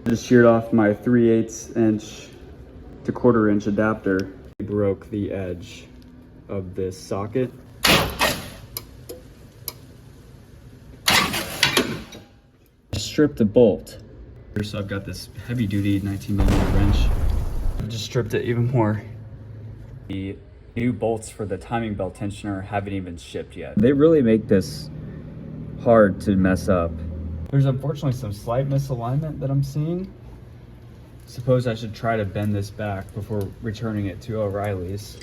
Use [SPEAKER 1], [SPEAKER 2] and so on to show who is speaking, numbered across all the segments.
[SPEAKER 1] Just sheared off my 3/8 inch to 1/4 inch adapter. I broke the edge of this socket. Stripped the bolt. So I've got this heavy duty 19mm wrench. I just stripped it even more. The new bolts for the timing belt tensioner haven't even shipped yet. They really make this hard to mess up. There's unfortunately some slight misalignment that I'm seeing. Suppose I should try to bend this back before returning it to O'Reilly's.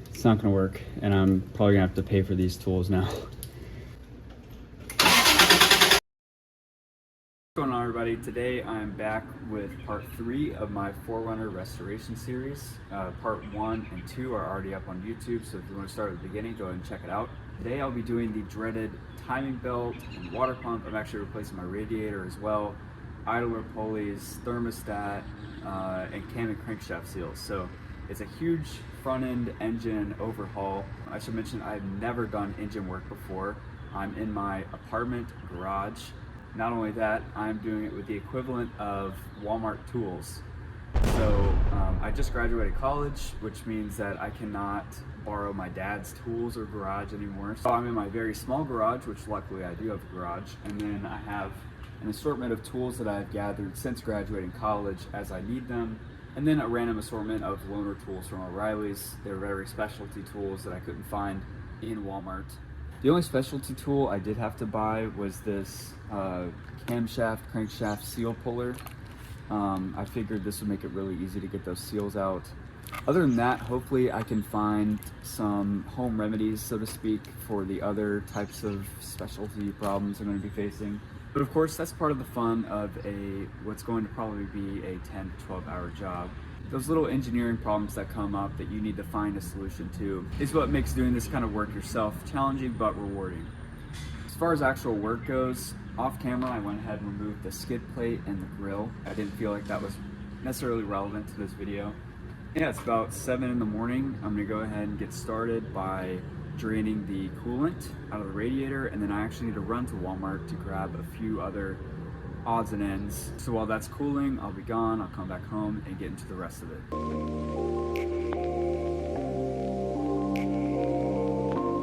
[SPEAKER 1] It's not gonna work, and I'm probably gonna have to pay for these tools now. What's going on, everybody? Today I'm back with part 3 of my 4Runner restoration series. Part 1 and 2 are already up on YouTube, so if you want to start at the beginning, go ahead and check it out. Today I'll be doing the dreaded timing belt and water pump. I'm actually replacing my radiator as well, idler pulleys, thermostat, and cam and crankshaft seals. So it's a huge front-end engine overhaul. I should mention I've never done engine work before. I'm in my apartment garage. Not only that, I'm doing it with the equivalent of Walmart tools. So I just graduated college, which means that I cannot borrow my dad's tools or garage anymore. So I'm in my very small garage, which luckily I do have a garage. And then I have an assortment of tools that I've gathered since graduating college as I need them. And then a random assortment of loaner tools from O'Reilly's. They're very specialty tools that I couldn't find in Walmart. The only specialty tool I did have to buy was this camshaft, crankshaft seal puller. I figured this would make it really easy to get those seals out. Other than that, hopefully I can find some home remedies, so to speak, for the other types of specialty problems I'm going to be facing. But of course, that's part of the fun of what's going to probably be a 10 to 12 hour job. Those little engineering problems that come up that you need to find a solution to is what makes doing this kind of work yourself challenging but rewarding. As far as actual work goes, off camera I went ahead and removed the skid plate and the grill. I didn't feel like that was necessarily relevant to this video. Yeah, it's about 7 in the morning. I'm gonna go ahead and get started by draining the coolant out of the radiator, and then I actually need to run to Walmart to grab a few other odds and ends. So while that's cooling, I'll be gone, I'll come back home and get into the rest of it. I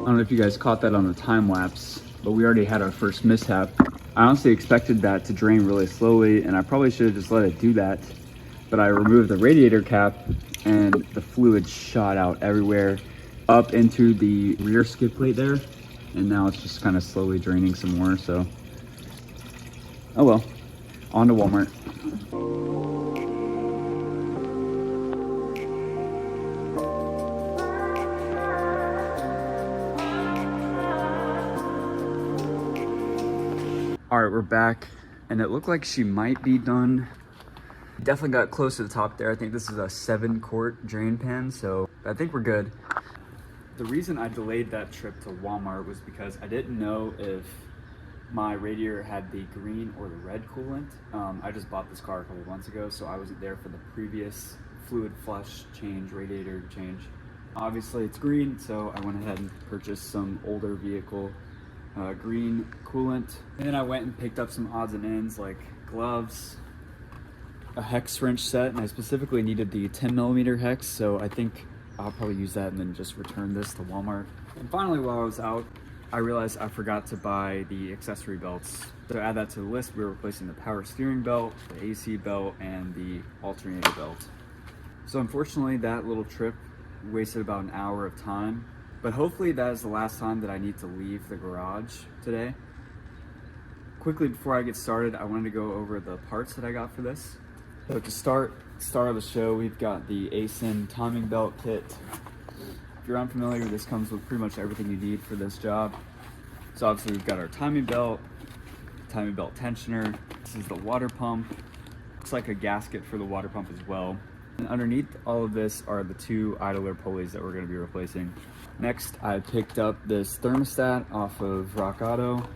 [SPEAKER 1] don't know if you guys caught that on the time lapse, but we already had our first mishap. I honestly expected that to drain really slowly, and I probably should have just let it do that. But I removed the radiator cap and the fluid shot out everywhere up into the rear skid plate there. And now it's just kind of slowly draining some more, so. Oh well, on to Walmart. All right, we're back, and it looked like she might be done. Definitely got close to the top there. I think this is a 7-quart drain pan, so I think we're good. The reason I delayed that trip to Walmart was because I didn't know if my radiator had the green or the red coolant. I just bought this car a couple months ago, so I wasn't there for the previous fluid flush change, radiator change. Obviously it's green, so I went ahead and purchased some older vehicle green coolant. And then I went and picked up some odds and ends like gloves, a hex wrench set, and I specifically needed the 10mm hex, so I think I'll probably use that and then just return this to Walmart. And finally, while I was out, I realized I forgot to buy the accessory belts. To add that to the list, we were replacing the power steering belt, the AC belt, and the alternator belt. So unfortunately, that little trip wasted about an hour of time, but hopefully that is the last time that I need to leave the garage today. Quickly before I get started, I wanted to go over the parts that I got for this. So to start of the show, we've got the ASIN timing belt kit. If you're unfamiliar, this comes with pretty much everything you need for this job. So obviously we've got our timing belt tensioner. This is the water pump. Looks like a gasket for the water pump as well. And underneath all of this are the 2 idler pulleys that we're going to be replacing. Next, I picked up this thermostat off of Rock Auto.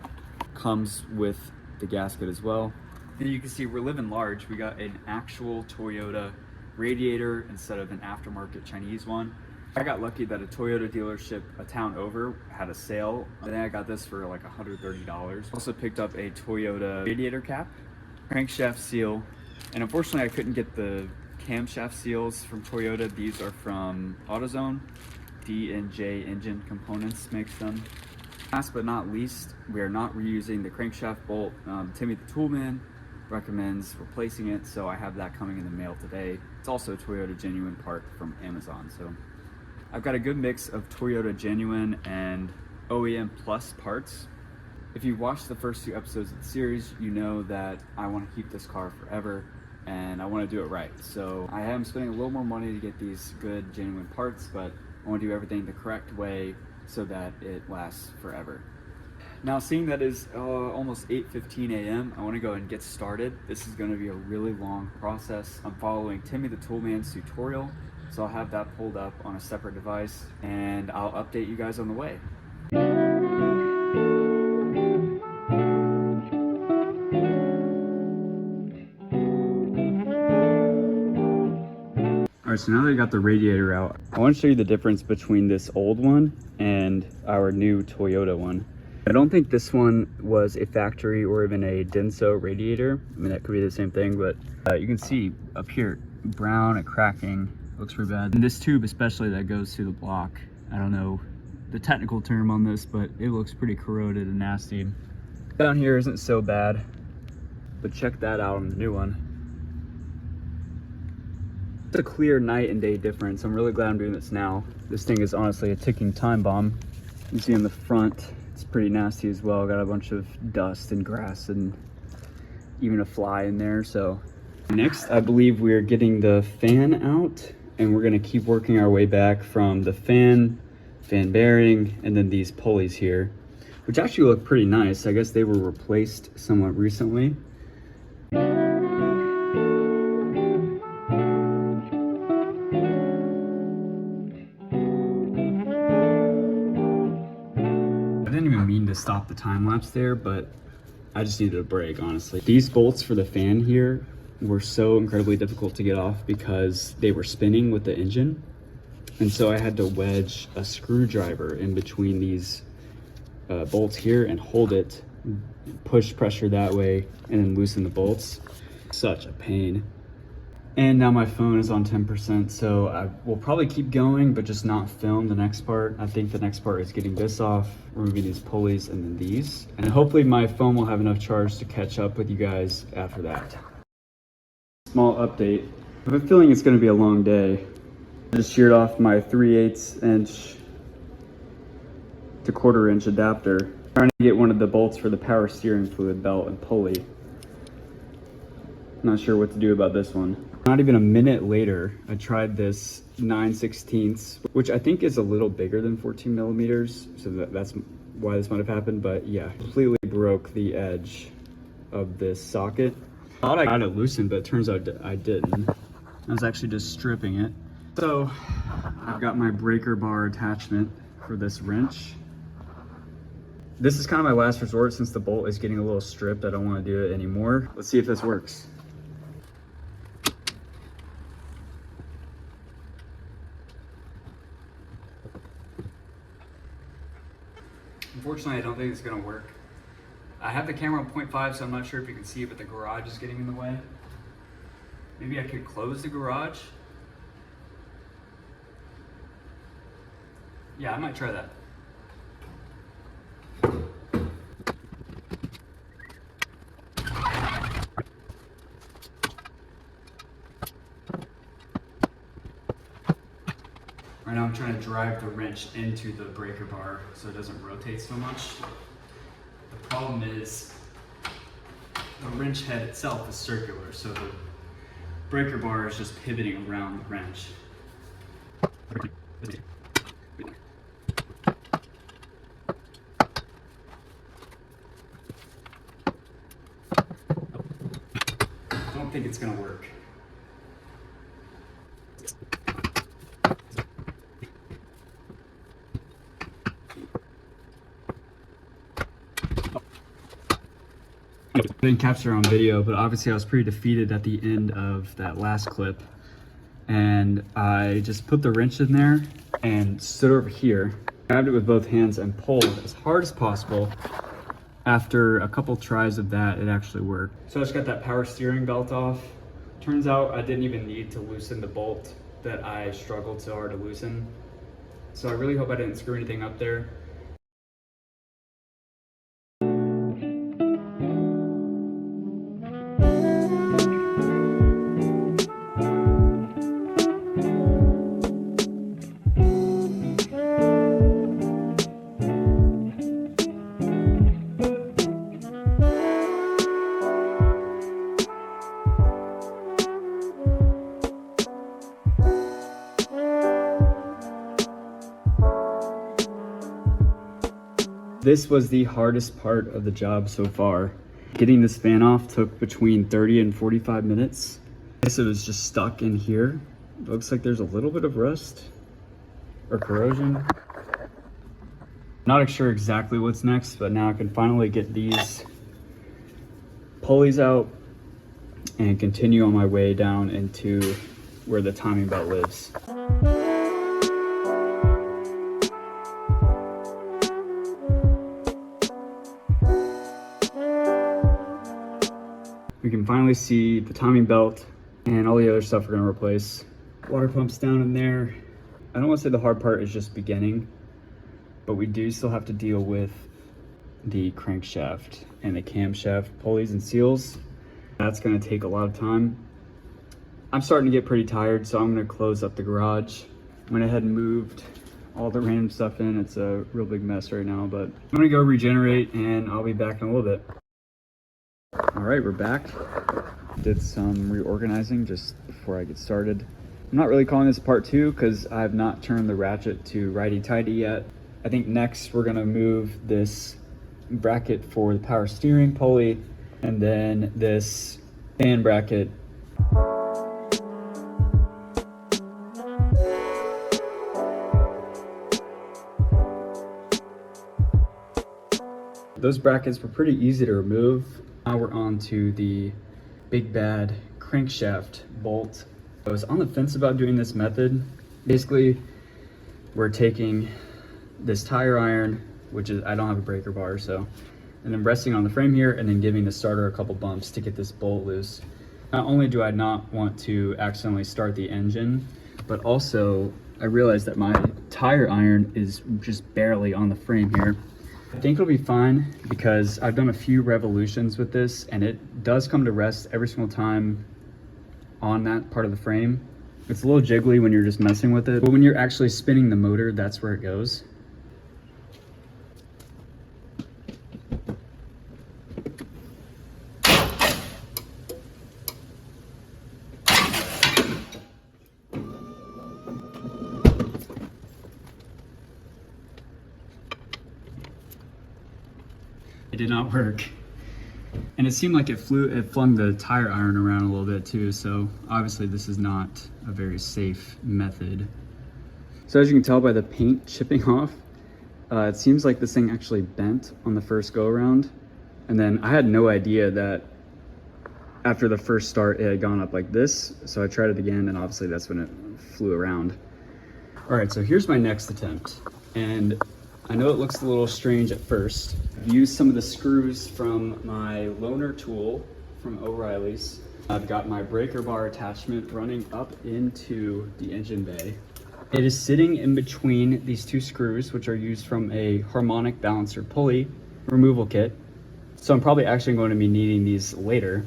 [SPEAKER 1] Comes with the gasket as well. And you can see we're living large. We got an actual Toyota radiator instead of an aftermarket Chinese one. I got lucky that a Toyota dealership a town over had a sale. I think I got this for like $130. Also picked up a Toyota radiator cap, crankshaft seal, and unfortunately I couldn't get the camshaft seals from Toyota. These are from AutoZone. D&J Engine Components makes them. Last but not least, we are not reusing the crankshaft bolt. Timmy the Toolman recommends replacing it, so I have that coming in the mail today. It's also a Toyota genuine part from Amazon. So I've got a good mix of Toyota genuine and OEM plus parts. If you've watched the first 2 episodes of the series, you know that I want to keep this car forever and I want to do it right. So I am spending a little more money to get these good genuine parts, but I want to do everything the correct way so that it lasts forever. Now, seeing that is almost 8:15 a.m., I want to go and get started. This is going to be a really long process. I'm following Timmy the Toolman's tutorial, so I'll have that pulled up on a separate device and I'll update you guys on the way. Alright, so now that I got the radiator out, I want to show you the difference between this old one and our new Toyota one. I don't think this one was a factory or even a Denso radiator. I mean, that could be the same thing, but you can see up here, brown and cracking. Looks pretty bad. And this tube especially that goes through the block, I don't know the technical term on this, but it looks pretty corroded and nasty. Down here isn't so bad, but check that out on the new one. It's a clear night and day difference. I'm really glad I'm doing this now. This thing is honestly a ticking time bomb. You can see in the front, it's pretty nasty as well. Got a bunch of dust and grass and even a fly in there. So next, I believe we're getting the fan out, and we're gonna keep working our way back from the fan bearing, and then these pulleys here, which actually look pretty nice. I guess they were replaced somewhat recently. I didn't even mean to stop the time lapse there, but I just needed a break, honestly. These bolts for the fan here were so incredibly difficult to get off because they were spinning with the engine. And so I had to wedge a screwdriver in between these bolts here and hold it, push pressure that way, and then loosen the bolts. Such a pain. And now my phone is on 10%, so I will probably keep going, but just not film the next part. I think the next part is getting this off, removing these pulleys, and then these. And hopefully my phone will have enough charge to catch up with you guys after that. Small update. I have a feeling it's gonna be a long day. I just sheared off my 3/8 inch to 1/4 inch adapter, trying to get one of the bolts for the power steering fluid belt and pulley. Not sure what to do about this one. Not even a minute later, I tried this 9/16, which I think is a little bigger than 14 millimeters. So that's why this might have happened, but yeah, completely broke the edge of this socket. I thought I got it loosened, but it turns out I didn't. I was actually just stripping it. So I've got my breaker bar attachment for this wrench. This is kind of my last resort since the bolt is getting a little stripped. I don't want to do it anymore. Let's see if this works. Unfortunately, I don't think it's gonna work. I have the camera on 0.5, so I'm not sure if you can see it, but the garage is getting in the way. Maybe I could close the garage. Yeah, I might try that. Right now I'm trying to drive the wrench into the breaker bar so it doesn't rotate so much. The problem is the wrench head itself is circular, so the breaker bar is just pivoting around the wrench. I don't think it's gonna work. I didn't capture on video, but obviously I was pretty defeated at the end of that last clip. And I just put the wrench in there and stood over here, grabbed it with both hands and pulled as hard as possible. After a couple tries of that, it actually worked. So I just got that power steering belt off. Turns out I didn't even need to loosen the bolt that I struggled so hard to loosen. So I really hope I didn't screw anything up there. This was the hardest part of the job so far. Getting this fan off took between 30 and 45 minutes. This was just stuck in here. It looks like there's a little bit of rust or corrosion. Not sure exactly what's next, but now I can finally get these pulleys out and continue on my way down into where the timing belt lives. We can finally see the timing belt and all the other stuff we're gonna replace. Water pumps down in there. I don't wanna say the hard part is just beginning, but we do still have to deal with the crankshaft and the camshaft pulleys and seals. That's gonna take a lot of time. I'm starting to get pretty tired, so I'm gonna close up the garage. Went ahead and moved all the random stuff in. It's a real big mess right now, but I'm gonna go regenerate and I'll be back in a little bit. All right, we're back. Did some reorganizing just before I get started. I'm not really calling this part 2 because I have not turned the ratchet to righty-tighty yet. I think next we're gonna move this bracket for the power steering pulley and then this fan bracket. Those brackets were pretty easy to remove. Now we're on to the big bad crankshaft bolt. I was on the fence about doing this method. Basically, we're taking this tire iron, which is, I don't have a breaker bar, so, and then resting on the frame here and then giving the starter a couple bumps to get this bolt loose. Not only do I not want to accidentally start the engine, but also I realized that my tire iron is just barely on the frame here. I think it'll be fine because I've done a few revolutions with this and it does come to rest every single time on that part of the frame. It's a little jiggly when you're just messing with it, but when you're actually spinning the motor, that's where it goes. It did not work. And it seemed like it flung the tire iron around a little bit too, so obviously this is not a very safe method. So as you can tell by the paint chipping off, it seems like this thing actually bent on the first go around. And then I had no idea that after the first start it had gone up like this, so I tried it again and obviously that's when it flew around. All right, so here's my next attempt. And I know it looks a little strange at first. I've used some of the screws from my loaner tool from O'Reilly's. I've got my breaker bar attachment running up into the engine bay. It is sitting in between these two screws, which are used from a harmonic balancer pulley removal kit. So I'm probably actually going to be needing these later.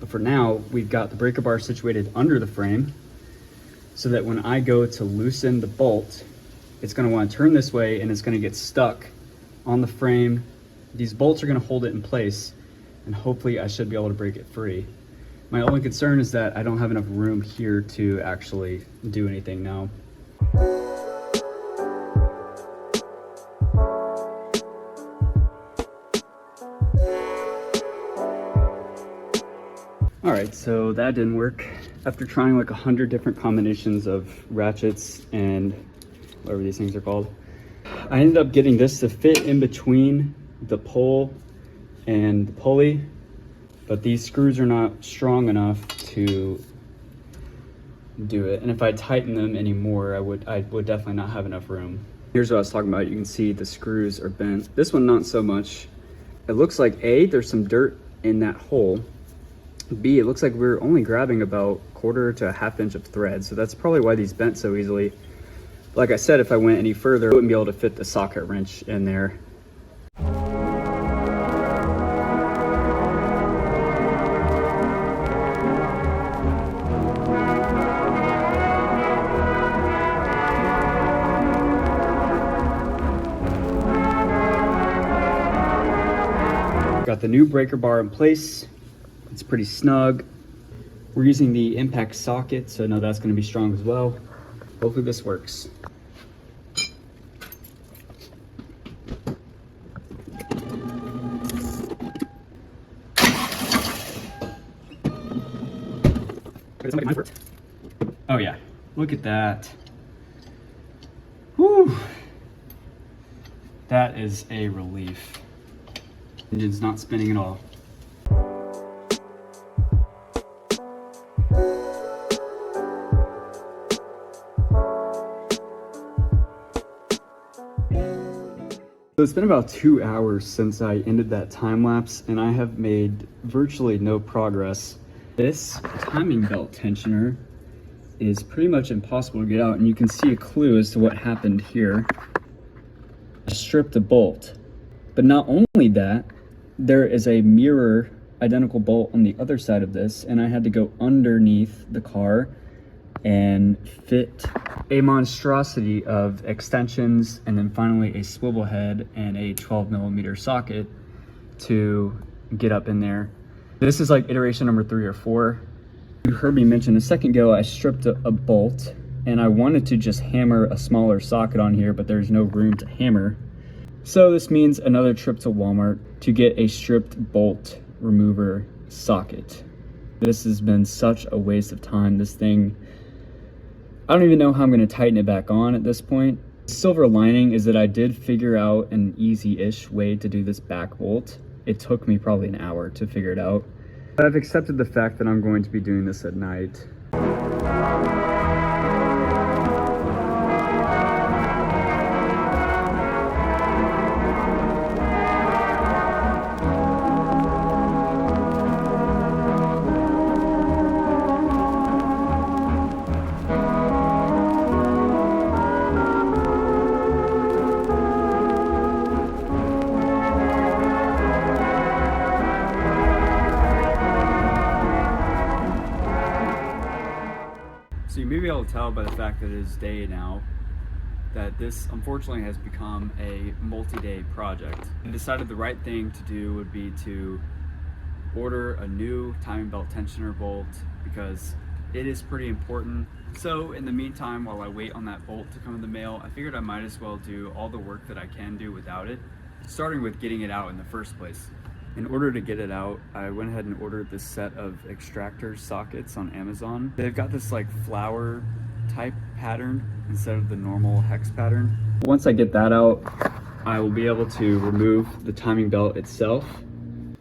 [SPEAKER 1] But for now, we've got the breaker bar situated under the frame so that when I go to loosen the bolt, it's going to want to turn this way and it's going to get stuck on the frame. These bolts are going to hold it in place and hopefully I should be able to break it free. My only concern is that I don't have enough room here to actually do anything now. All right, so that didn't work. After trying like 100 different combinations of ratchets and whatever these things are called, I ended up getting this to fit in between the pole and the pulley, but these screws are not strong enough to do it. And if I tighten them anymore, I would definitely not have enough room. Here's what I was talking about. You can see the screws are bent. This one, not so much. It looks like A, there's some dirt in that hole. B, it looks like we're only grabbing about 1/4 to 1/2 inch of thread. So that's probably why these bent so easily. Like I said, if I went any further, I wouldn't be able to fit the socket wrench in there. Got the new breaker bar in place. It's pretty snug. We're using the impact socket, so I know that's going to be strong as well. Hopefully this works. Oh yeah, look at that. Whew. That is a relief. Engine's not spinning at all. So it's been about 2 hours since I ended that time lapse, and I have made virtually no progress. This timing belt tensioner is pretty much impossible to get out, and you can see a clue as to what happened here. I stripped a bolt, but not only that, there is a mirror identical bolt on the other side of this, and I had to go underneath the car and fit a monstrosity of extensions, and then finally a swivel head and a 12mm socket to get up in there. This is like iteration number 3 or 4. You heard me mention a second ago, I stripped a bolt, and I wanted to just hammer a smaller socket on here, but there's no room to hammer. So this means another trip to Walmart to get a stripped bolt remover socket. This has been such a waste of time. This thing, I don't even know how I'm going to tighten it back on at this point. Silver lining is that I did figure out an easy-ish way to do this back bolt. It took me probably an hour to figure it out. I've accepted the fact that I'm going to be doing this at night. So you may be able to tell by the fact that it is day now that this unfortunately has become a multi-day project. I decided the right thing to do would be to order a new timing belt tensioner bolt because it is pretty important. So in the meantime, while I wait on that bolt to come in the mail, I figured I might as well do all the work that I can do without it, starting with getting it out in the first place. In order to get it out, I went ahead and ordered this set of extractor sockets on Amazon. They've got this like flower type pattern instead of the normal hex pattern. Once I get that out, I will be able to remove the timing belt itself.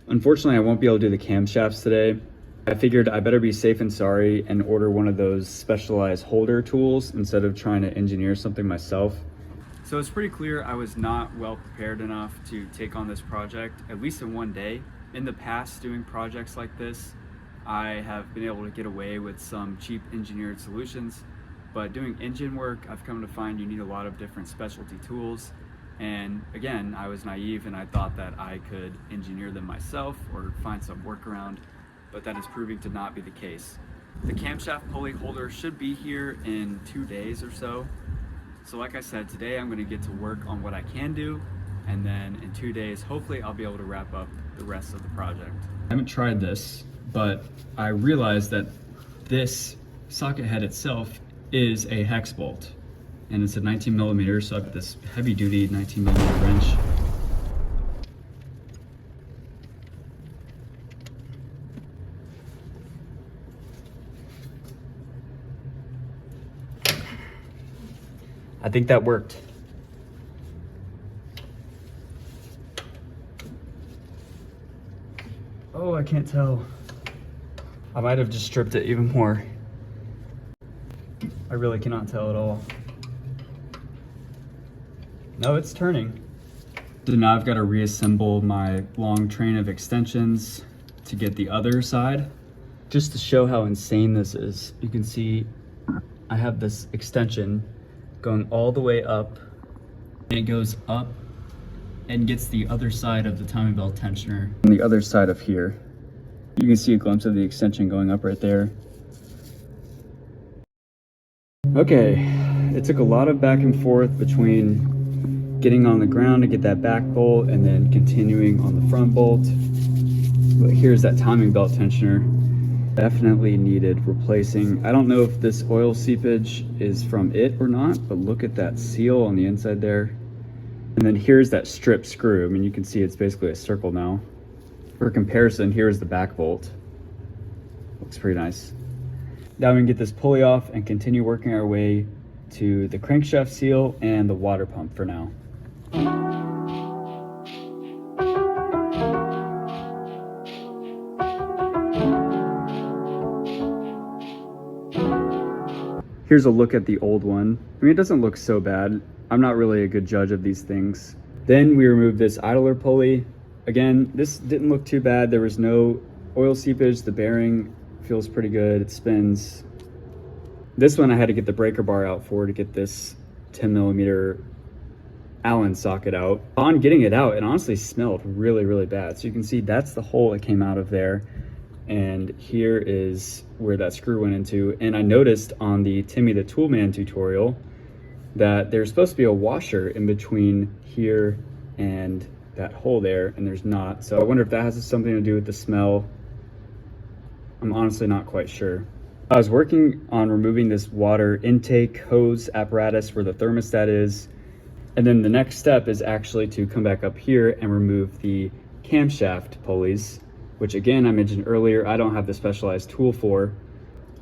[SPEAKER 1] Unfortunately, I won't be able to do the camshafts today. I figured I better be safe and sorry and order one of those specialized holder tools instead of trying to engineer something myself. So it's pretty clear I was not well prepared enough to take on this project, at least in one day. In the past, doing projects like this, I have been able to get away with some cheap engineered solutions, but doing engine work, I've come to find you need a lot of different specialty tools. And again, I was naive and I thought that I could engineer them myself or find some workaround, but that is proving to not be the case. The camshaft pulley holder should be here in 2 days or so. So like I said, today I'm going to get to work on what I can do, and then in 2 days, hopefully I'll be able to wrap up the rest of the project. I haven't tried this, but I realized that this socket head itself is a hex bolt, and it's a 19mm, so I've got this heavy duty 19mm wrench. I think that worked. Oh, I can't tell. I might have just stripped it even more. really cannot tell at all. No, it's turning. So now I've got to reassemble my long train of extensions to get the other side. Just to show how insane this is, you can see I have this extension going all the way up, and it goes up and gets the other side of the timing belt tensioner on the other side of here. You can see a glimpse of the extension going up right there. Okay, it took a lot of back and forth between getting on the ground to get that back bolt and then continuing on the front bolt. But here's that timing belt tensioner. Definitely needed replacing. I don't know if this oil seepage is from it or not, but look at that seal on the inside there. And then here's that strip screw. I mean, you can see it's basically a circle now. For comparison, here's the back bolt. Looks pretty nice. Now we can get this pulley off and continue working our way to the crankshaft seal and the water pump for now. Here's a look at the old one. I mean, it doesn't look so bad. I'm not really a good judge of these things. Then we removed this idler pulley. Again, this didn't look too bad. There was no oil seepage. The bearing feels pretty good. It spins. This one I had to get the breaker bar out for to get this 10mm Allen socket out. On getting it out, it honestly smelled really, really bad. So you can see that's the hole that came out of there. And here is where that screw went into. And I noticed on the Timmy the Toolman tutorial that there's supposed to be a washer in between here and that hole there, and there's not. So I wonder if that has something to do with the smell. I'm honestly not quite sure. I was working on removing this water intake hose apparatus where the thermostat is. And then the next step is actually to come back up here and remove the camshaft pulleys, which again, I mentioned earlier, I don't have the specialized tool for.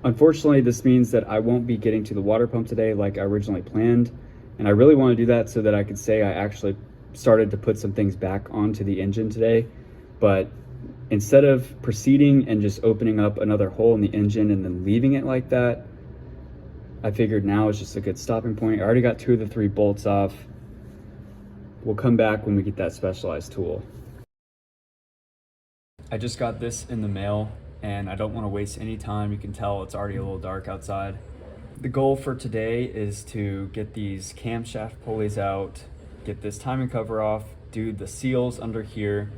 [SPEAKER 1] Unfortunately, this means that I won't be getting to the water pump today like I originally planned. And I really want to do that so that I could say I actually started to put some things back onto the engine today. But instead of proceeding and just opening up another hole in the engine and then leaving it like that, I figured now is just a good stopping point. I already got 2 of the 3 bolts off. We'll come back when we get that specialized tool. I just got this in the mail and I don't want to waste any time. You can tell it's already a little dark outside. The goal for today is to get these camshaft pulleys out, get this timing cover off, do the seals under here,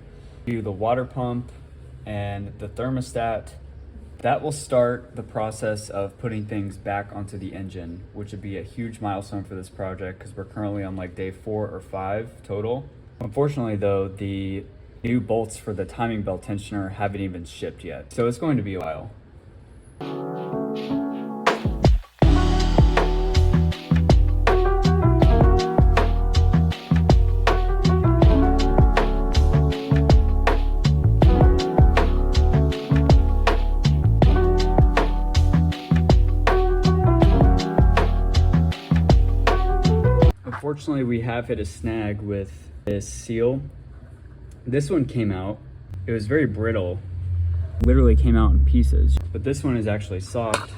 [SPEAKER 1] do the water pump and the thermostat. That will start the process of putting things back onto the engine, which would be a huge milestone for this project because we're currently on like day 4 or 5 total. Unfortunately though, the new bolts for the timing belt tensioner haven't even shipped yet, so it's going to be a while. Unfortunately, we have hit a snag with this seal. This one came out. It was very brittle. Literally came out in pieces. But this one is actually soft.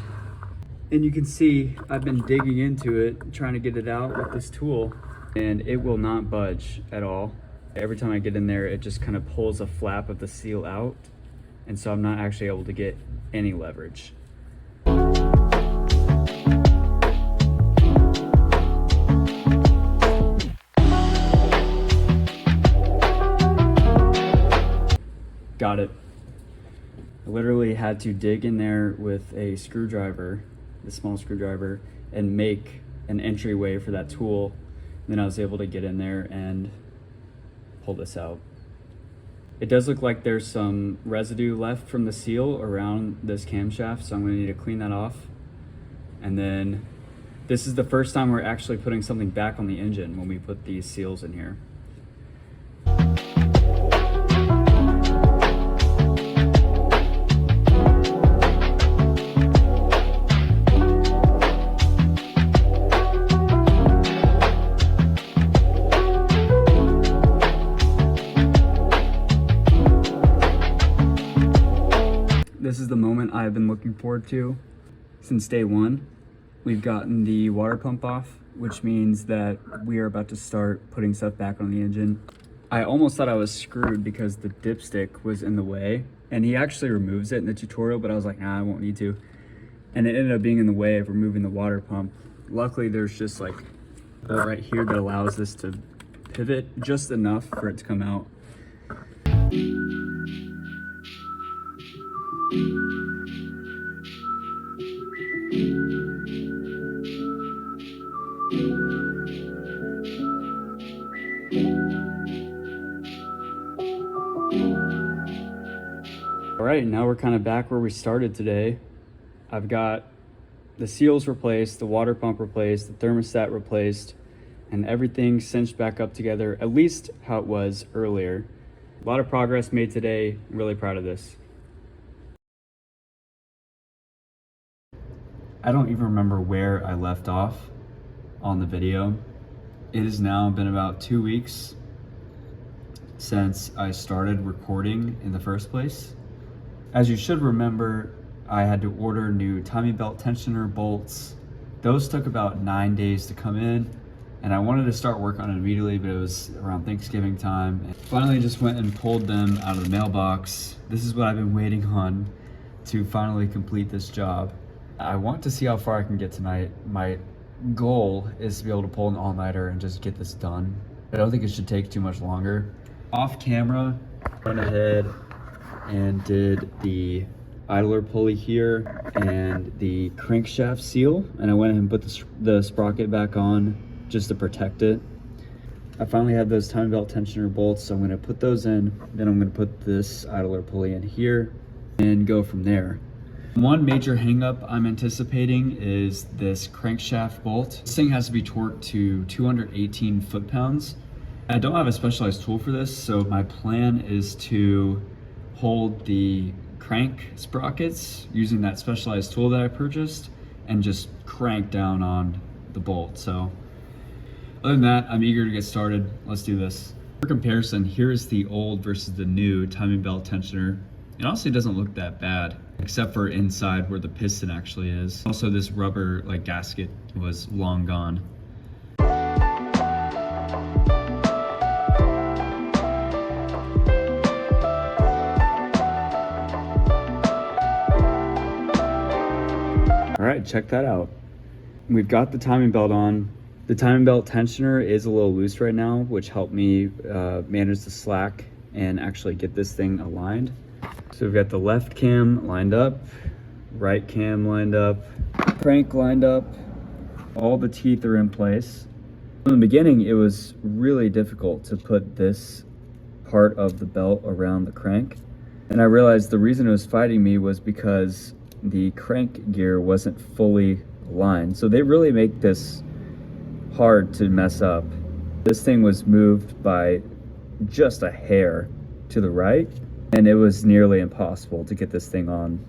[SPEAKER 1] And you can see I've been digging into it, trying to get it out with this tool, and it will not budge at all. Every time I get in there, it just kind of pulls a flap of the seal out. And so I'm not actually able to get any leverage. Got it. I literally had to dig in there with a screwdriver, the small screwdriver, and make an entryway for that tool. And then I was able to get in there and pull this out. It does look like there's some residue left from the seal around this camshaft, so I'm going to need to clean that off. And then this is the first time we're actually putting something back on the engine when we put these seals in here. This is the moment I've been looking forward to since day 1. We've gotten the water pump off, which means that we are about to start putting stuff back on the engine. I almost thought I was screwed because the dipstick was in the way, and he actually removes it in the tutorial, but I was like, nah, I won't need to. And it ended up being in the way of removing the water pump. Luckily, there's just like a bolt right here that allows this to pivot just enough for it to come out. All right, now we're kind of back where we started today. I've got the seals replaced, the water pump replaced, the thermostat replaced, and everything cinched back up together, at least how it was earlier. A lot of progress made today. I'm really proud of this. I don't even remember where I left off on the video. It has now been about 2 weeks since I started recording in the first place. As you should remember, I had to order new timing belt tensioner bolts. Those took about 9 days to come in, and I wanted to start work on it immediately, but it was around Thanksgiving time. And finally just went and pulled them out of the mailbox. This is what I've been waiting on to finally complete this job. I want to see how far I can get tonight. My goal is to be able to pull an all-nighter and just get this done. I don't think it should take too much longer. Off camera, went ahead and did the idler pulley here and the crankshaft seal, and I went ahead and put the sprocket back on just to protect it. I finally have those timing belt tensioner bolts, so I'm going to put those in, then I'm going to put this idler pulley in here and go from there. One major hangup I'm anticipating is this crankshaft bolt. This thing has to be torqued to 218 foot-pounds. I don't have a specialized tool for this, so my plan is to hold the crank sprockets using that specialized tool that I purchased and just crank down on the bolt. So other than that, I'm eager to get started. Let's do this. For comparison, here's the old versus the new timing belt tensioner. It honestly doesn't look that bad, except for inside where the piston actually is. Also, this rubber like gasket was long gone. All right, check that out. We've got the timing belt on. The timing belt tensioner is a little loose right now, which helped me manage the slack and actually get this thing aligned. So we've got the left cam lined up, right cam lined up, crank lined up. All the teeth are in place. In the beginning, it was really difficult to put this part of the belt around the crank. And I realized the reason it was fighting me was because the crank gear wasn't fully aligned. So they really make this hard to mess up. This thing was moved by just a hair to the right, and it was nearly impossible to get this thing on.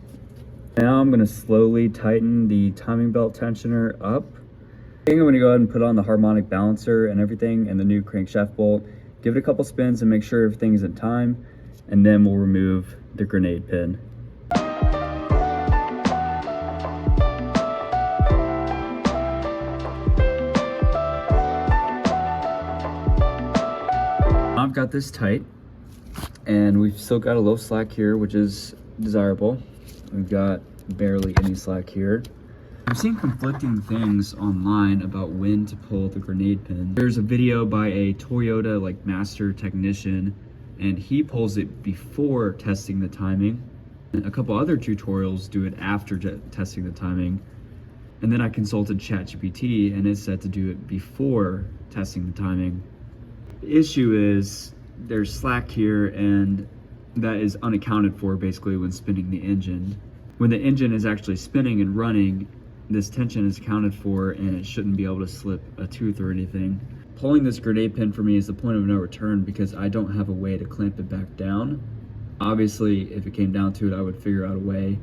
[SPEAKER 1] Now I'm going to slowly tighten the timing belt tensioner up. I think I'm going to go ahead and put on the harmonic balancer and everything and the new crankshaft bolt. Give it a couple spins and make sure everything's in time, and then we'll remove the grenade pin. I've got this tight, and we've still got a little slack here, which is desirable. We've got barely any slack here. I've seen conflicting things online about when to pull the grenade pin. There's a video by a Toyota like master technician, and he pulls it before testing the timing. And a couple other tutorials do it after testing the timing. And then I consulted ChatGPT, and it said to do it before testing the timing. The issue is there's slack here, and that is unaccounted for basically when spinning the engine. When the engine is actually spinning and running, this tension is accounted for, and it shouldn't be able to slip a tooth or anything. Pulling this grenade pin for me is the point of no return because I don't have a way to clamp it back down. Obviously, if it came down to it, I would figure out a way.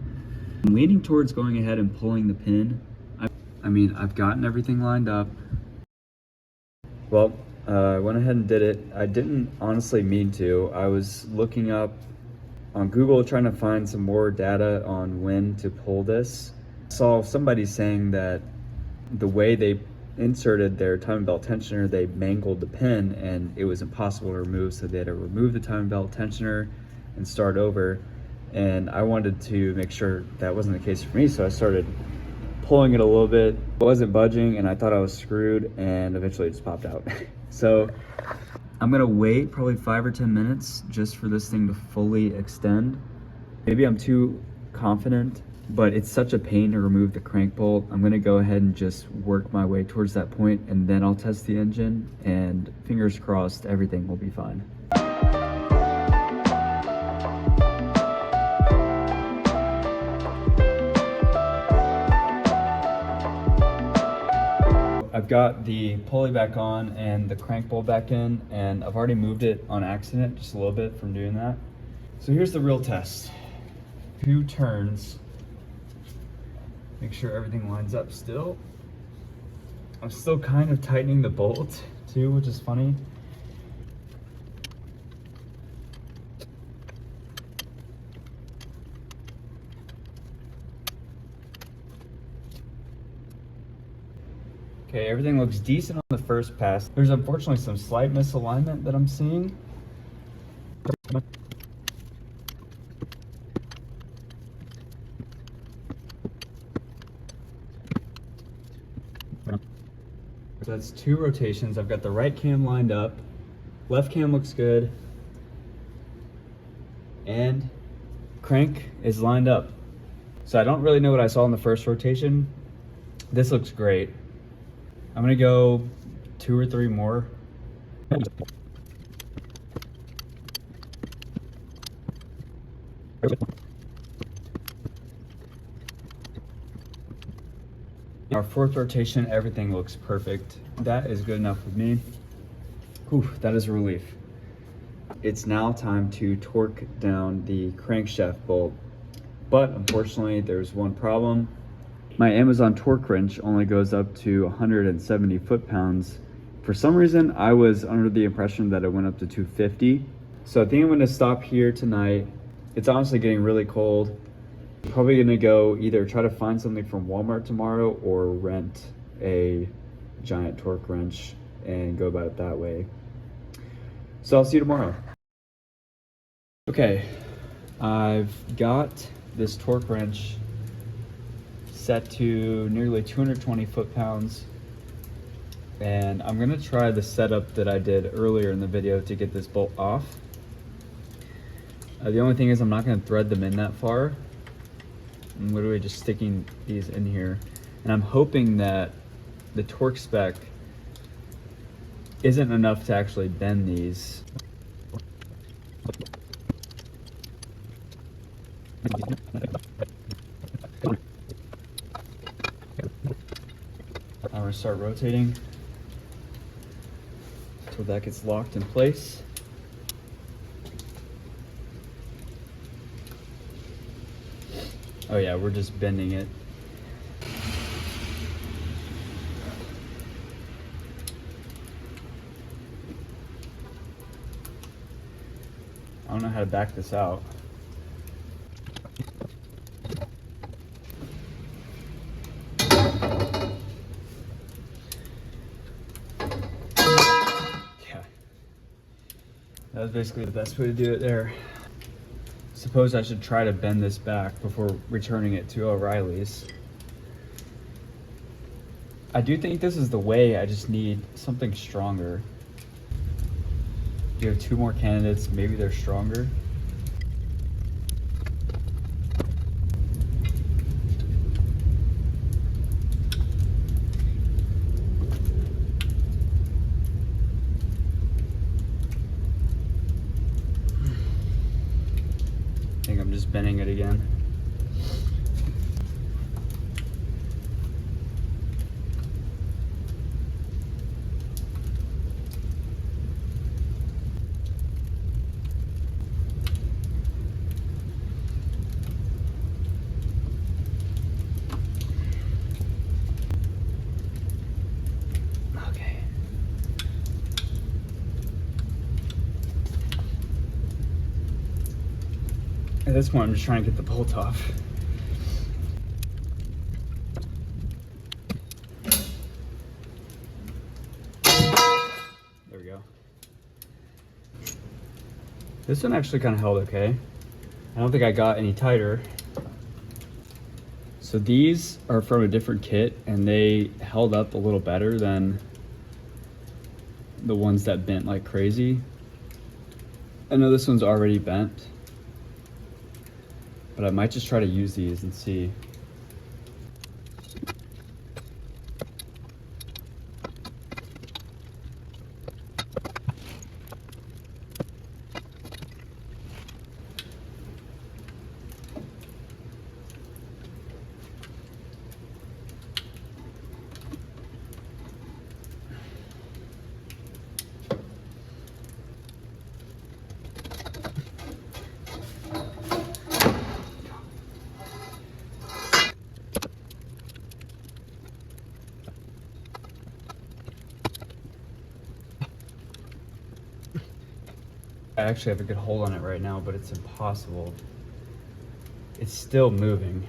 [SPEAKER 1] I'm leaning towards going ahead and pulling the pin. I've gotten everything lined up. Well, I went ahead and did it. I didn't honestly mean to. I was looking up on Google trying to find some more data on when to pull this. I saw somebody saying that the way they inserted their timing belt tensioner, they mangled the pin and it was impossible to remove, so they had to remove the timing belt tensioner and start over. And I wanted to make sure that wasn't the case for me, so I started pulling it a little bit. It wasn't budging and I thought I was screwed, and eventually it just popped out. So I'm gonna wait probably 5 or 10 minutes just for this thing to fully extend. Maybe I'm too confident, but it's such a pain to remove the crank bolt. I'm gonna go ahead and just work my way towards that point, and then I'll test the engine, and fingers crossed everything will be fine. I've got the pulley back on and the crank bolt back in, and I've already moved it on accident just a little bit from doing that. So here's the real test. 2 turns. Make sure everything lines up still. I'm still kind of tightening the bolt too, which is funny. Okay, everything looks decent on the first pass. There's unfortunately some slight misalignment that I'm seeing. So that's 2 rotations. I've got the right cam lined up, left cam looks good, and crank is lined up. So I don't really know what I saw in the first rotation. This looks great. I'm gonna go 2 or 3 more. Our 4th rotation, everything looks perfect. That is good enough with me. Whew, that is a relief. It's now time to torque down the crankshaft bolt. But unfortunately, there's one problem. My Amazon torque wrench only goes up to 170 foot-pounds. For some reason, I was under the impression that it went up to 250. So I think I'm gonna stop here tonight. It's honestly getting really cold. Probably gonna go either try to find something from Walmart tomorrow or rent a giant torque wrench and go about it that way. So I'll see you tomorrow. Okay, I've got this torque wrench set to nearly 220 foot-pounds, and I'm gonna try the setup that I did earlier in the video to get this bolt off. The only thing is I'm not gonna thread them in that far. I'm literally just sticking these in here, and I'm hoping that the torque spec isn't enough to actually bend these. I'm gonna start rotating until that gets locked in place. Oh yeah, we're just bending it. I don't know how to back this out. Yeah, that was basically the best way to do it there. Suppose I should try to bend this back before returning it to O'Reilly's. I do think this is the way. I just need something stronger. You have 2 more candidates, maybe they're stronger. I think I'm just bending it again. At this point, I'm just trying to get the bolt off. This one actually kind of held okay. I don't think I got any tighter. So these are from a different kit and they held up a little better than the ones that bent like crazy. I know this one's already bent, but I might just try to use these and see. I actually have a good hold on it right now, but it's impossible. It's still moving.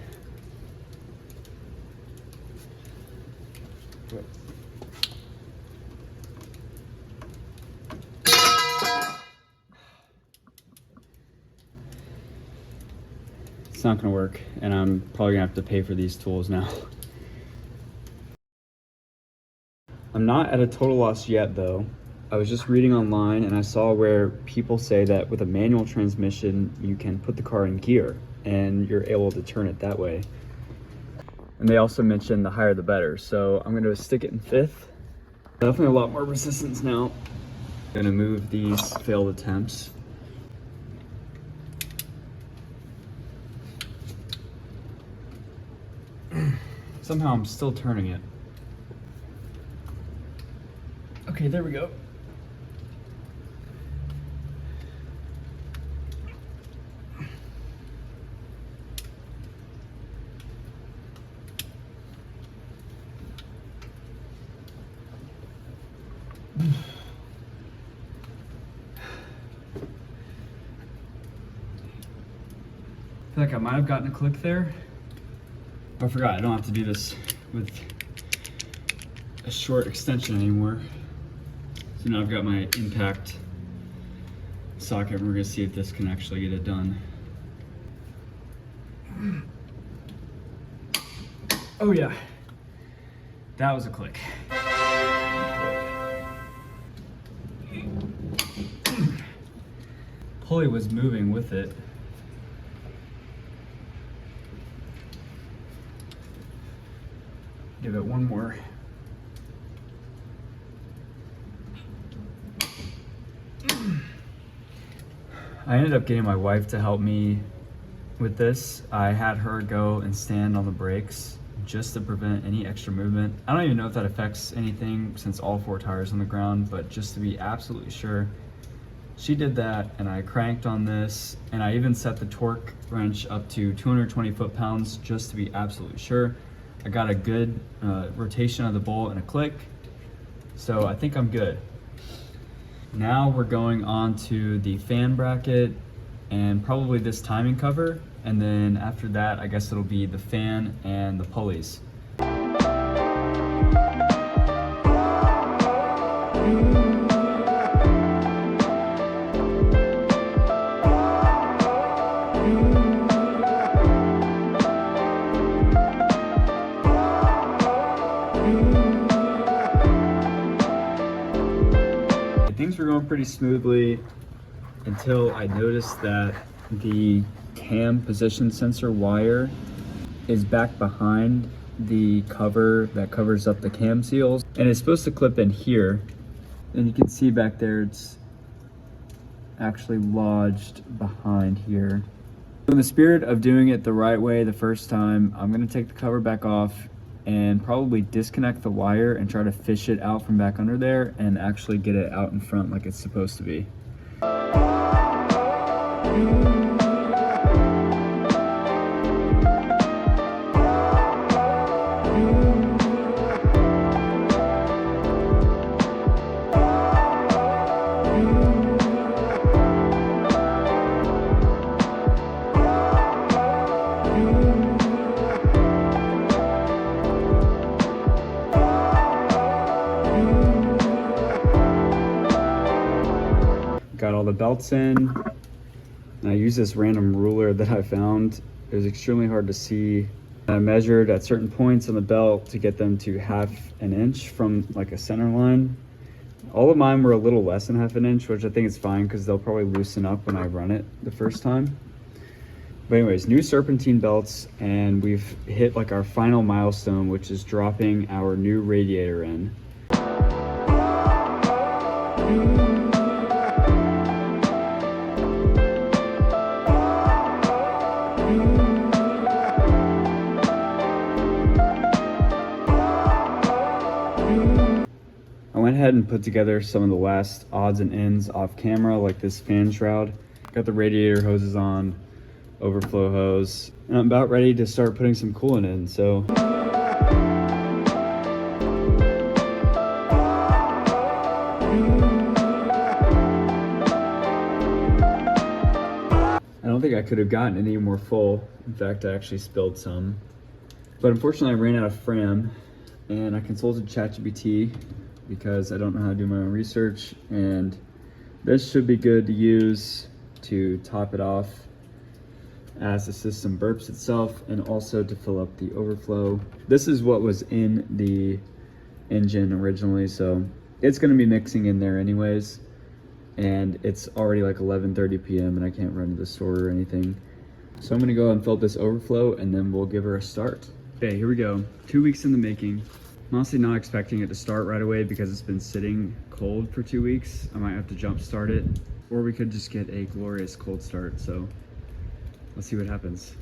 [SPEAKER 1] It's not gonna work, and I'm probably gonna have to pay for these tools now. I'm not at a total loss yet though. I was just reading online and I saw where people say that with a manual transmission, you can put the car in gear and you're able to turn it that way. And they also mentioned the higher the better. So I'm gonna stick it in fifth. Definitely a lot more resistance now. I'm gonna move these failed attempts. Somehow I'm still turning it. Okay, there we go. I feel like I might have gotten a click there. I forgot I don't have to do this with a short extension anymore. So now I've got my impact socket and we're gonna see if this can actually get it done. Oh yeah, that was a click. Pulley was moving with it. Give it one more. I ended up getting my wife to help me with this. I had her go and stand on the brakes just to prevent any extra movement. I don't even know if that affects anything since all four tires on the ground, but just to be absolutely sure, she did that and I cranked on this and I even set the torque wrench up to 220 foot-pounds just to be absolutely sure. I got a good rotation of the bolt and a click, so I think I'm good. Now we're going on to the fan bracket and probably this timing cover, and then after that I guess it'll be the fan and the pulleys. Things were going pretty smoothly until I noticed that the cam position sensor wire is back behind the cover that covers up the cam seals, and it's supposed to clip in here, and you can see back there it's actually lodged behind here. In the spirit of doing it the right way the first time, I'm going to take the cover back off and probably disconnect the wire and try to fish it out from back under there and actually get it out in front like it's supposed to be. Got all the belts in. And I used this random ruler that I found. It was extremely hard to see. I measured at certain points on the belt to get them to 1/2 inch from like a center line. All of mine were a little less than 1/2 inch, which I think is fine because they'll probably loosen up when I run it the first time. But anyways, new serpentine belts, and we've hit like our final milestone, which is dropping our new radiator in. I went ahead and put together some of the last odds and ends off camera, like this fan shroud. Got the radiator hoses on, overflow hose, and I'm about ready to start putting some coolant in. So I don't think I could have gotten any more full. In fact, I actually spilled some, but unfortunately I ran out of Fram, and I consulted ChatGPT because I don't know how to do my own research, and this should be good to use to top it off as the system burps itself, and also to fill up the overflow. This is what was in the engine originally, so it's going to be mixing in there anyways, and it's already like 11:30 p.m. and I can't run to the store or anything. So I'm going to go and fill up this overflow, and then we'll give her a start. Okay, here we go. 2 weeks in the making. I'm honestly not expecting it to start right away because it's been sitting cold for 2 weeks. I might have to jump start it, or we could just get a glorious cold start. So let's see what happens.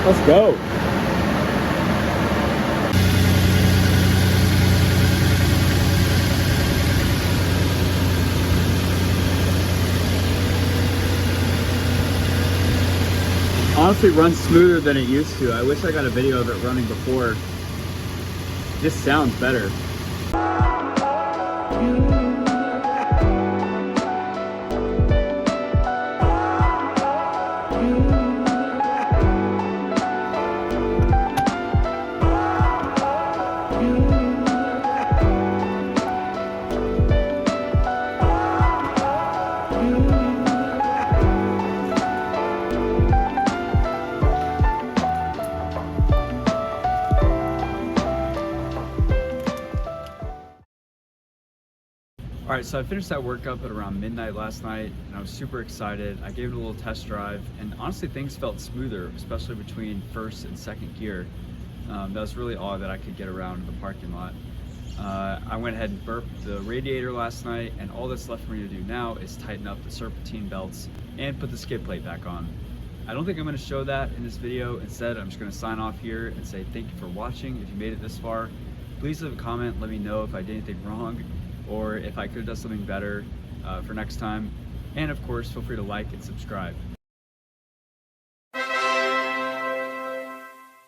[SPEAKER 1] Let's go. Honestly, runs smoother than it used to. I wish I got a video of it running before. This sounds better. All right, so I finished that workup at around midnight last night, and I was super excited. I gave it a little test drive, and honestly, things felt smoother, especially between first and second gear. That was really odd that I could get around in the parking lot. I went ahead and burped the radiator last night, and all that's left for me to do now is tighten up the serpentine belts and put the skid plate back on. I don't think I'm going to show that in this video. Instead, I'm just going to sign off here and say thank you for watching. If you made it this far, please leave a comment. Let me know if I did anything wrong, or if I could have done something better for next time. And of course, feel free to like and subscribe.